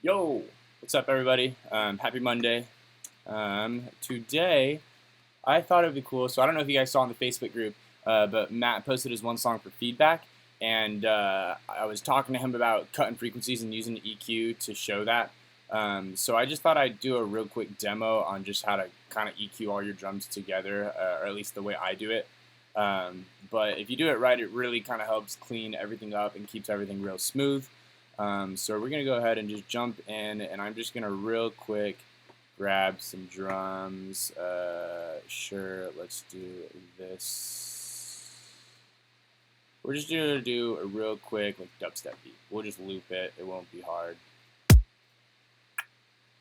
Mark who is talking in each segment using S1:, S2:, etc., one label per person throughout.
S1: Yo, what's up, everybody? Happy Monday. Today, I thought it'd be cool. So I don't know if you guys saw in the Facebook group, but Matt posted his one song for feedback, and I was talking to him about cutting frequencies and using EQ to show that. So I just thought I'd do a real quick demo on just how to kind of EQ all your drums together, or at least the way I do it. But if you do it right, it really kind of helps clean everything up and keeps everything real smooth. So we're going to go ahead and just jump in, and I'm just going to real quick grab some drums. Sure, let's do this. We're just going to do a real quick like dubstep beat. We'll just loop it. It won't be hard.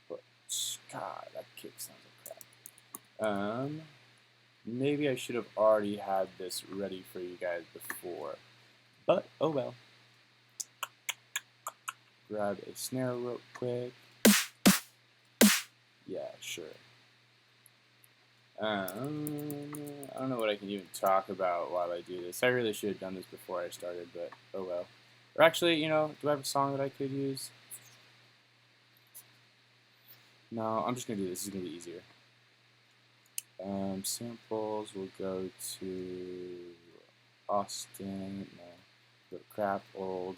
S1: But, God, that kick sounds like crap. Maybe I should have already had this ready for you guys before. But, oh well. Grab a snare real quick. Yeah, sure. I don't know what I can even talk about while I do this. I really should have done this before I started, but oh well. Or actually, do I have a song that I could use? No, I'm just going to do this. This is going to be easier. Samples, we'll go to Austin. No, go to crap, old.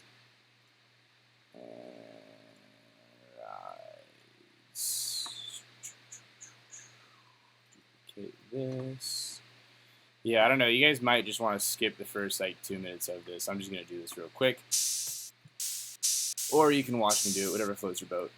S1: Duplicate this. Yeah, I don't know. You guys might just want to skip the first like 2 minutes of this. I'm just going to do this real quick. Or you can watch me do it, whatever floats your boat.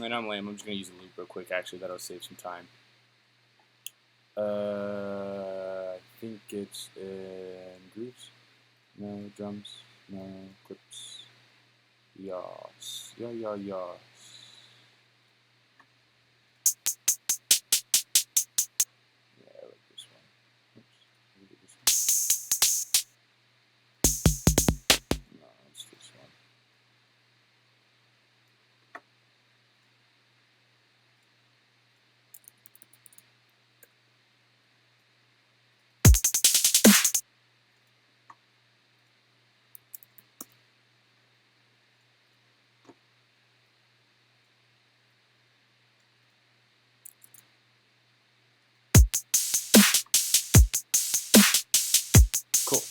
S1: And I'm lame. I'm just going to use a loop real quick, actually. That'll save some time. I think it's in grooves. No, drums. No, clips. Yas. Yas. Yeah, I like this one. Oops. Let me do this one. No, it's this one. Cool.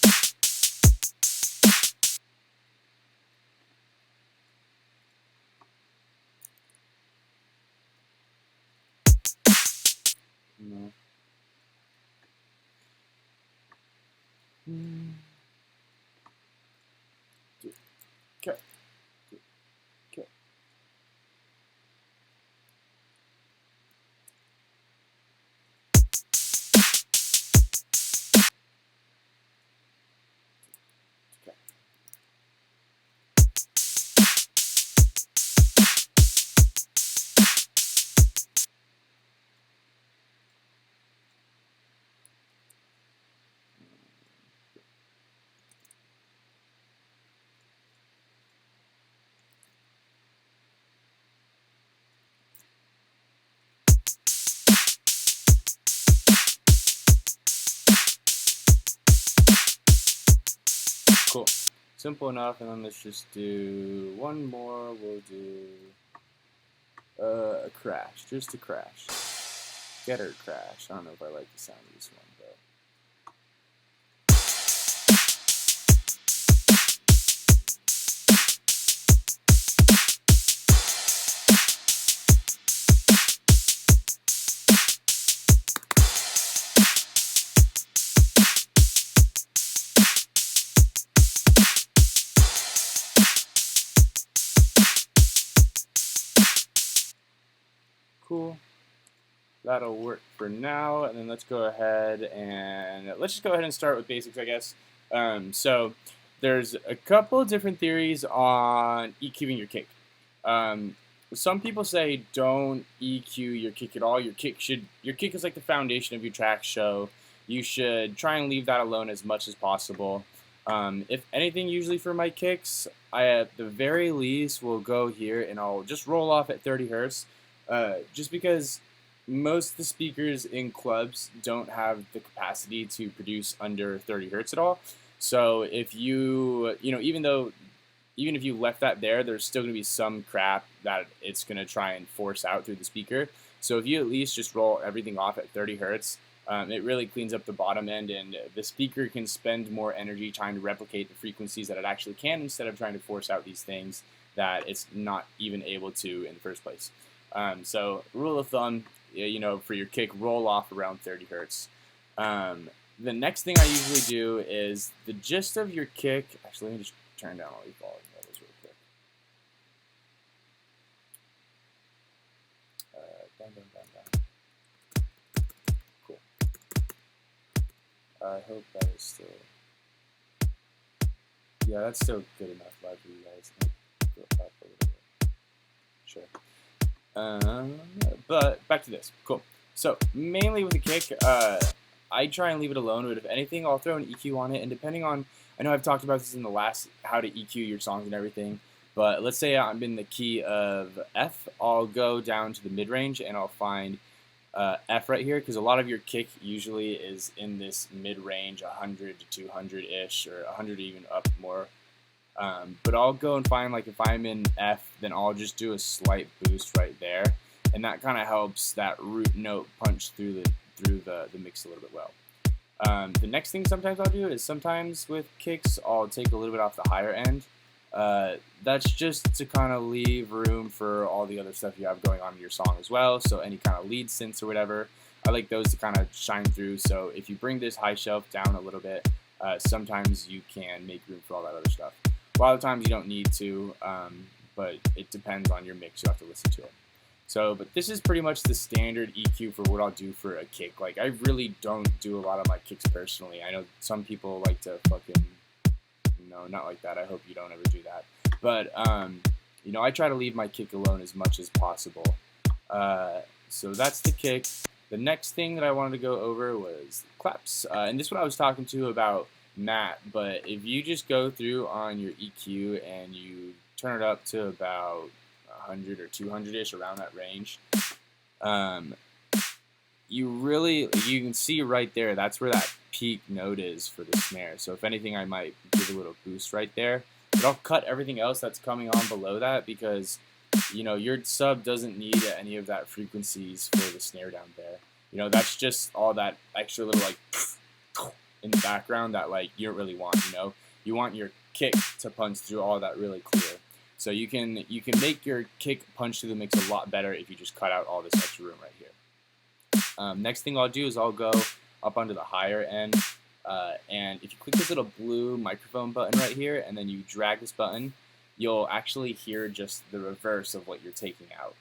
S1: No. Okay. Okay. Okay. Cool. Simple enough, and then let's just do one more. We'll do a crash, just a crash. Getter crash. I don't know if I like the sound of this one, but. Cool. That'll work for now, and then let's go ahead and let's just go ahead and start with basics, I guess. So there's a couple different theories on EQing your kick. Some people say don't EQ your kick at all. Your kick is like the foundation of your track, so you should try and leave that alone as much as possible. If anything, usually for my kicks, I at the very least will go here and I'll just roll off at 30 hertz, just because most of the speakers in clubs don't have the capacity to produce under 30 hertz at all. So if even if you left that there, there's still going to be some crap that it's going to try and force out through the speaker. So if you at least just roll everything off at 30 hertz, it really cleans up the bottom end, and the speaker can spend more energy trying to replicate the frequencies that it actually can, instead of trying to force out these things that it's not even able to in the first place. So rule of thumb, for your kick, roll off around 30 hertz. The next thing I usually do is the gist of your kick. Actually, let me just turn down all these volume levels real quick. Down. Cool. I hope that is still. Yeah, that's still good enough live for you guys. Go up a little bit. Sure. But back to this. Cool. So mainly with the kick, I try and leave it alone, but if anything, I'll throw an EQ on it, and depending on, I know I've talked about this in the last, how to EQ your songs and everything, but let's say I'm in the key of F, I'll go down to the mid-range and I'll find F right here, because a lot of your kick usually is in this mid-range, 100 to 200-ish, or 100 even up more. But I'll go and find, like, if I'm in F, then I'll just do a slight boost right there, and that kind of helps that root note punch through the mix a little bit well. The next thing sometimes I'll do is, sometimes with kicks, I'll take a little bit off the higher end. That's just to kind of leave room for all the other stuff you have going on in your song as well, so any kind of lead synths or whatever, I like those to kind of shine through. So if you bring this high shelf down a little bit, sometimes you can make room for all that other stuff. A lot of times you don't need to, but it depends on your mix. You have to listen to it. So, but this is pretty much the standard EQ for what I'll do for a kick. Like, I really don't do a lot of my kicks personally. I know some people like to fucking, no, not like that. I hope you don't ever do that. But, I try to leave my kick alone as much as possible. So that's the kick. The next thing that I wanted to go over was claps. And this is what I was talking to about Matt. But if you just go through on your EQ and you turn it up to about 100 or 200-ish, around that range, you can see right there, that's where that peak note is for the snare. So if anything, I might give a little boost right there, but I'll cut everything else that's coming on below that, because your sub doesn't need any of that frequencies for the snare down there. That's just all that extra little, like, in the background that, like, you don't really want. You want your kick to punch through all that really clear. So you can make your kick punch through the mix a lot better if you just cut out all this extra room right here. Next thing I'll do is I'll go up onto the higher end, and if you click this little blue microphone button right here, and then you drag this button, you'll actually hear just the reverse of what you're taking out.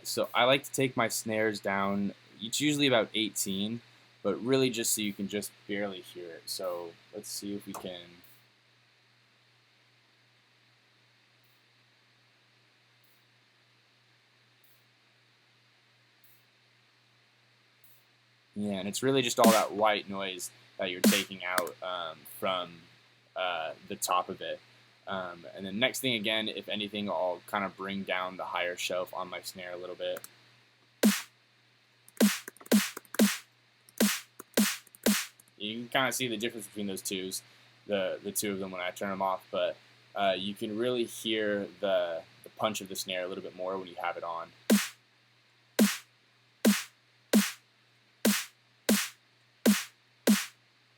S1: So I like to take my snares down. It's usually about 18, but really just so you can just barely hear it. So let's see if we can. Yeah, and it's really just all that white noise that you're taking out from the top of it. And then next thing, again, if anything, I'll kind of bring down the higher shelf on my snare a little bit. You can kind of see the difference between those twos, the two of them when I turn them off, but you can really hear the punch of the snare a little bit more when you have it on.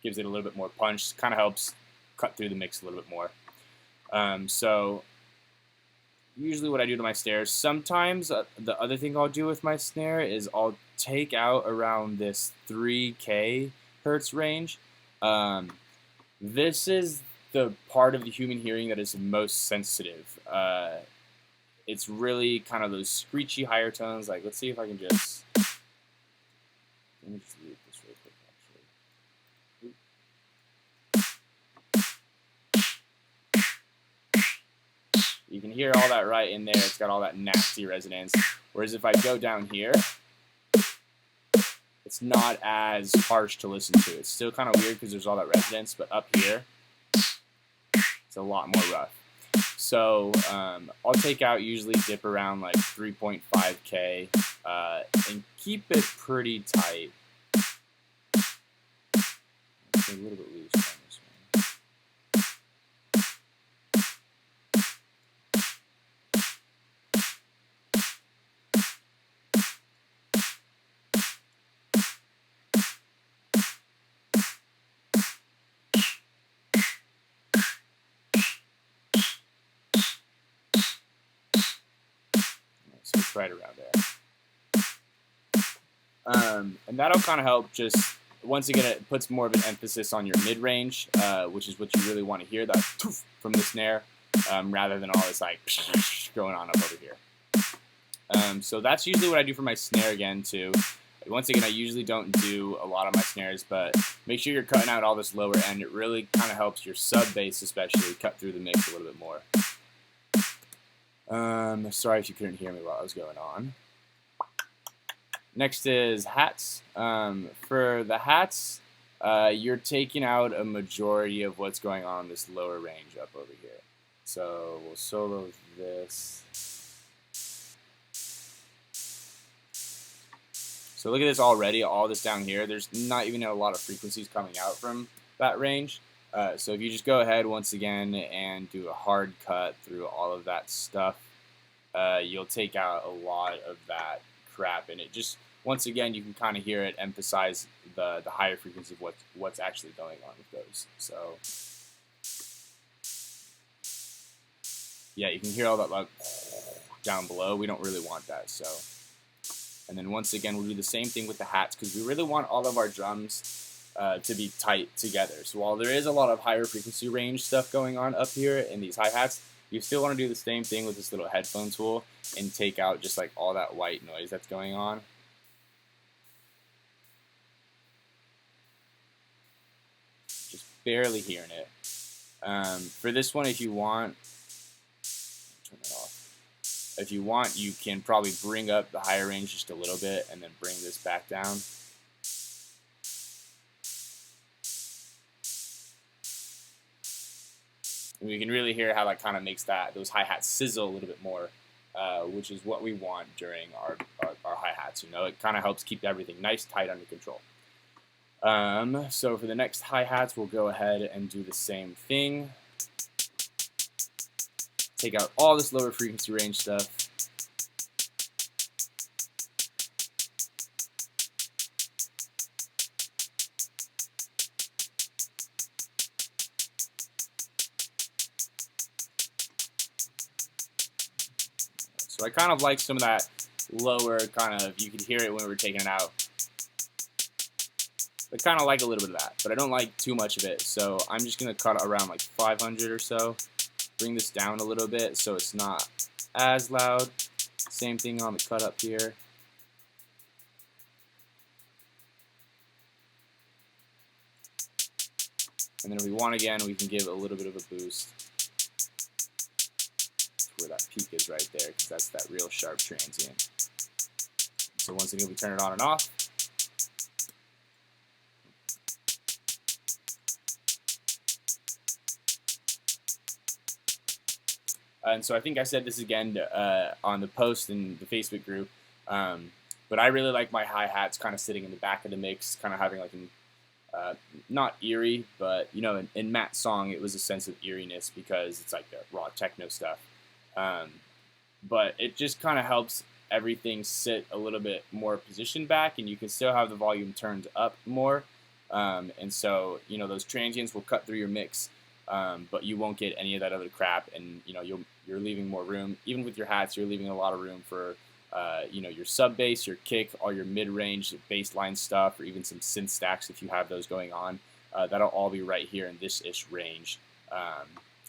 S1: gives it a little bit more punch. Kind of helps cut through the mix a little bit more. So usually what I do to my snares, sometimes the other thing I'll do with my snare is I'll take out around this 3K hertz range. This is the part of the human hearing that is most sensitive. It's really kind of those screechy higher tones. Like, let's see if I can just, let me just mute this real quick, actually. You can hear all that right in there. It's got all that nasty resonance. Whereas if I go down here, it's not as harsh to listen to. It's still kind of weird because there's all that resonance, but up here, it's a lot more rough. So I'll take out, usually dip around like 3.5K and keep it pretty tight. It's a little bit loose on this one. So it's right around there. And that'll kind of help just, once again, it puts more of an emphasis on your mid-range, which is what you really want to hear, that from the snare, rather than all this like going on up over here. So that's usually what I do for my snare again too. Once again, I usually don't do a lot of my snares, but make sure you're cutting out all this lower end. It really kind of helps your sub bass especially cut through the mix a little bit more. Sorry if you couldn't hear me while I was going on. Next is hats. For the hats, you're taking out a majority of what's going on in this lower range up over here. So we'll solo this. So look at this already, all this down here. There's not even a lot of frequencies coming out from that range. So if you just go ahead once again and do a hard cut through all of that stuff, you'll take out a lot of that crap, and it just, once again, you can kind of hear it emphasize the higher frequency of what's actually going on with those. So yeah, you can hear all that like down below. We don't really want that. So, and then once again, we'll do the same thing with the hats because we really want all of our drums to be tight together. So while there is a lot of higher frequency range stuff going on up here in these hi-hats, you still want to do the same thing with this little headphone tool and take out just like all that white noise that's going on. Just barely hearing it. For this one, if you want, turn it off. If you want, you can probably bring up the higher range just a little bit and then bring this back down. And you can really hear how that kind of makes those hi-hats sizzle a little bit more, which is what we want during our hi-hats. You know, it kind of helps keep everything nice, tight, under control. So for the next hi-hats, we'll go ahead and do the same thing. Take out all this lower frequency range stuff. So I kind of like some of that lower kind of, you could hear it when we were taking it out. I kind of like a little bit of that, but I don't like too much of it. So I'm just going to cut around like 500 or so. Bring this down a little bit so it's not as loud. Same thing on the cut up here. And then if we want again, we can give a little bit of a boost. Where that peak is right there, because that's that real sharp transient. So once again, we turn it on and off. And so I think I said this again on the post in the Facebook group, but I really like my hi-hats kind of sitting in the back of the mix, kind of having like not eerie, but you know, in Matt's song, it was a sense of eeriness because it's like the raw techno stuff. But it just kind of helps everything sit a little bit more positioned back, and you can still have the volume turned up more. And so those transients will cut through your mix, but you won't get any of that other crap, and you're leaving more room. Even with your hats, you're leaving a lot of room for your sub bass, your kick, all your mid-range bass line stuff, or even some synth stacks if you have those going on. That'll all be right here in this ish range.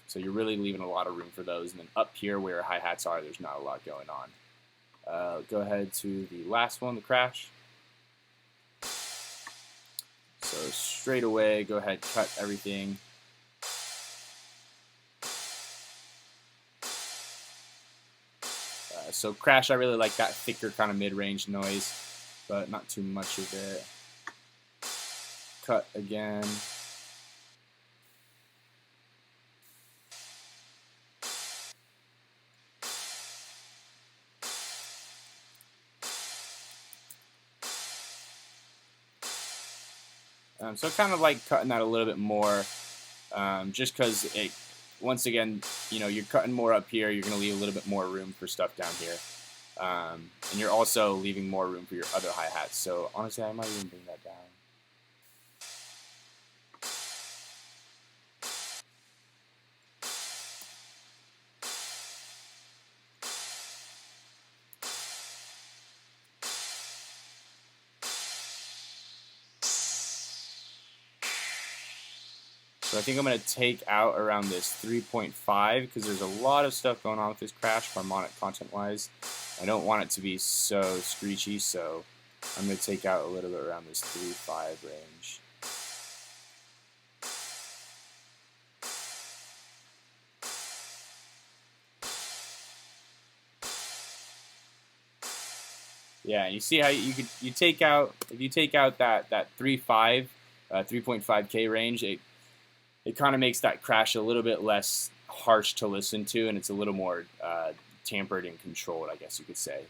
S1: So you're really leaving a lot of room for those. And then up here where hi-hats are, there's not a lot going on. Go ahead to the last one, the crash. So straight away, go ahead, cut everything. So crash, I really like that thicker kind of mid-range noise, but not too much of it. Cut again. So kind of like cutting that a little bit more, just because it, once again, you're cutting more up here, you're going to leave a little bit more room for stuff down here. And you're also leaving more room for your other hi-hats. So honestly, I might even bring that down. So I think I'm going to take out around this 3.5 because there's a lot of stuff going on with this crash harmonic content-wise. I don't want it to be so screechy, so I'm going to take out a little bit around this 3.5 range. Yeah, and you see how you take out, if you take out that 3.5 3.5K range, it kind of makes that crash a little bit less harsh to listen to, and it's a little more tampered and controlled, I guess you could say.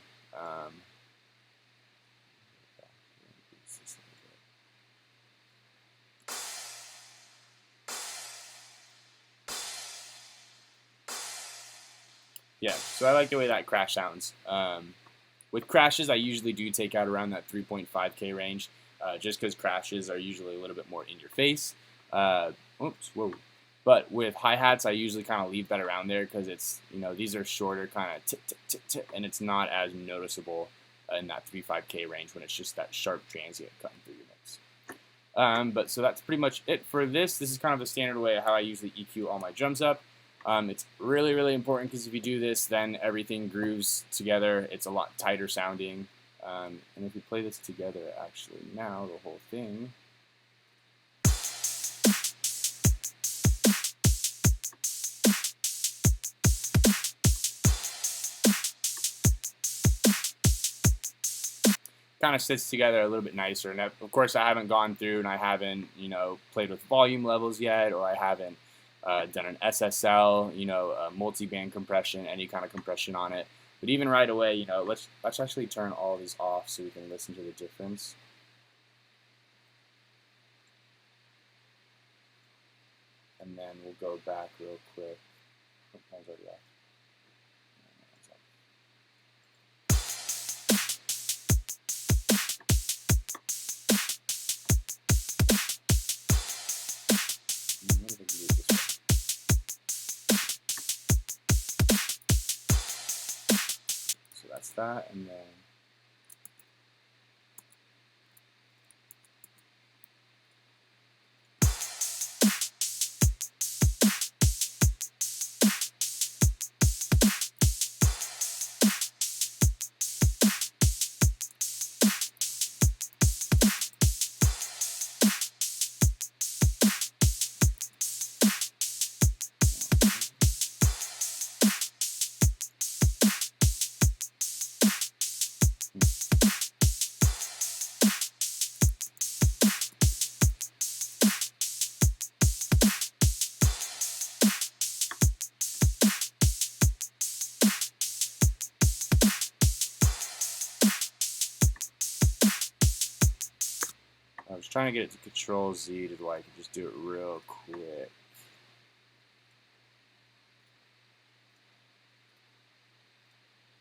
S1: Yeah, so I like the way that crash sounds. With crashes, I usually do take out around that 3.5K range, just because crashes are usually a little bit more in your face. Oops, whoa. But with hi-hats, I usually kind of leave that around there because it's, these are shorter kind of tip, tip, tip, tip, and it's not as noticeable in that 3.5K range when it's just that sharp transient cutting through your mix. But so that's pretty much it for this. This is kind of the standard way of how I usually EQ all my drums up. It's really, really important because if you do this, then everything grooves together. It's a lot tighter sounding. And if we play this together, actually, now the whole thing. Kind of sits together a little bit nicer. And of course, I haven't gone through and I haven't, played with volume levels yet, or I haven't done an SSL, multi-band compression, any kind of compression on it. But even right away, let's actually turn all these off so we can listen to the difference. And then we'll go back real quick. Oh, mine's already off. So that's that, and then I was trying to get it to Control Z to where I could just do it real quick.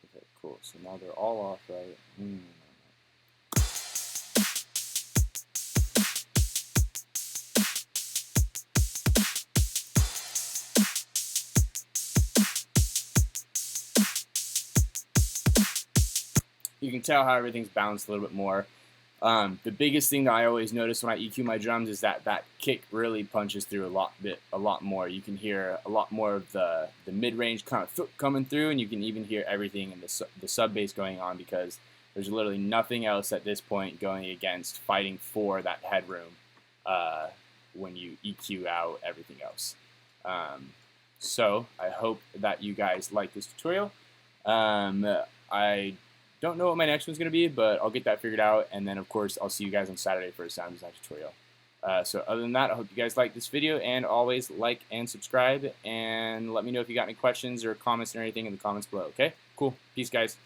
S1: Okay, cool. So now they're all off, right? you can tell how everything's balanced a little bit more. The biggest thing that I always notice when I EQ my drums is that that kick really punches through a lot more. You can hear a lot more of the mid-range kind of coming through, and you can even hear everything in the sub bass going on, because there's literally nothing else at this point going against fighting for that headroom when you EQ out everything else. So I hope that you guys like this tutorial. I don't know what my next one's going to be, but I'll get that figured out, and then of course I'll see you guys on Saturday for a sound design tutorial. So other than that, I hope you guys like this video, and always like and subscribe, and let me know if you got any questions or comments or anything in the comments below. Okay, cool. Peace, guys.